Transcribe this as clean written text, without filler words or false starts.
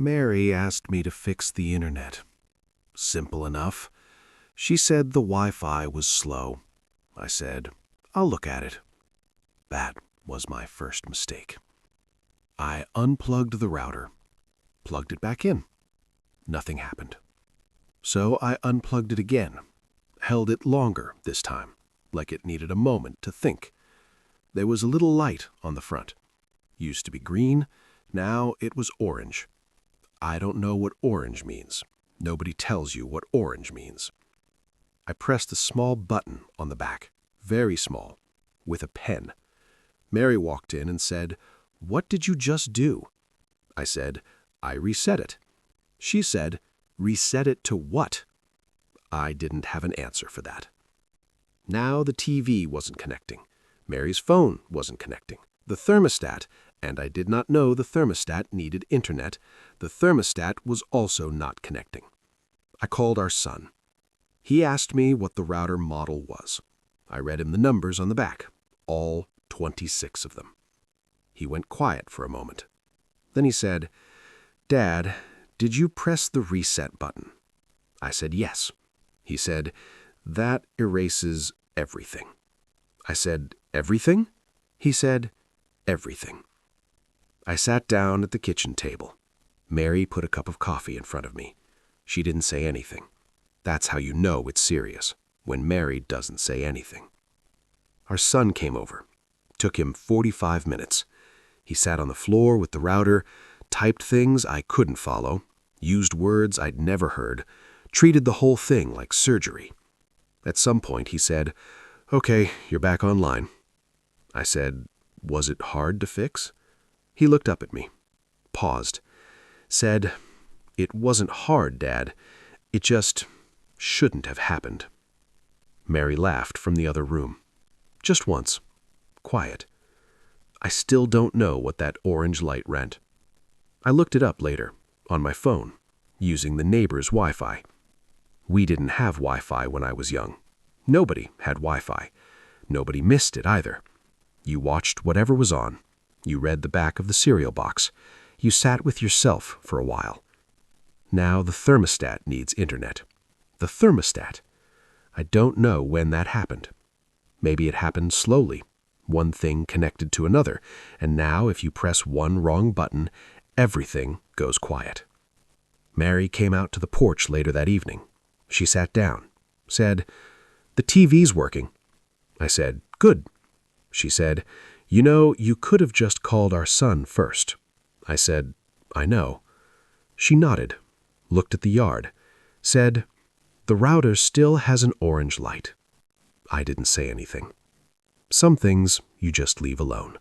Mary asked me to fix the internet. Simple enough. She said the Wi-Fi was slow. I said, I'll look at it. That was my first mistake. I unplugged the router, plugged it back in. Nothing happened. So I unplugged it again, held it longer this time, like it needed a moment to think. There was a little light on the front. Used to be green, now it was orange. I don't know what orange means. Nobody tells you what orange means. I pressed a small button on the back, very small, with a pen. Mary walked in and said, "What did you just do?" I said, "I reset it." She said, "Reset it to what?" I didn't have an answer for that. Now the TV wasn't connecting. Mary's phone wasn't connecting. The thermostat, and I did not know the thermostat needed internet, the thermostat was also not connecting. I called our son. He asked me what the router model was. I read him the numbers on the back, all 26 of them. He went quiet for a moment. Then he said, "Dad, did you press the reset button?" I said, "Yes." He said, "That erases everything." I said, "Everything?" He said, "Everything." I sat down at the kitchen table. Mary put a cup of coffee in front of me. She didn't say anything. That's how you know it's serious, when Mary doesn't say anything. Our son came over. Took him 45 minutes. He sat on the floor with the router, typed things I couldn't follow, used words I'd never heard, treated the whole thing like surgery. At some point he said, "Okay, you're back online." I said, "Was it hard to fix?" He looked up at me, paused, said, "It wasn't hard, Dad. It just shouldn't have happened." Mary laughed from the other room. Just once. Quiet. I still don't know what that orange light meant. I looked it up later, on my phone, using the neighbor's Wi-Fi. We didn't have Wi-Fi when I was young. Nobody had Wi-Fi. Nobody missed it either. You watched whatever was on. You read the back of the cereal box. You sat with yourself for a while. Now the thermostat needs internet. The thermostat. I don't know when that happened. Maybe it happened slowly. One thing connected to another, and now if you press one wrong button, everything goes quiet. Mary came out to the porch later that evening. She sat down, said, "The TV's working." I said, "Good." She said, "You know, you could have just called our son first." I said, "I know." She nodded, looked at the yard, said, "The router still has an orange light." I didn't say anything. Some things you just leave alone.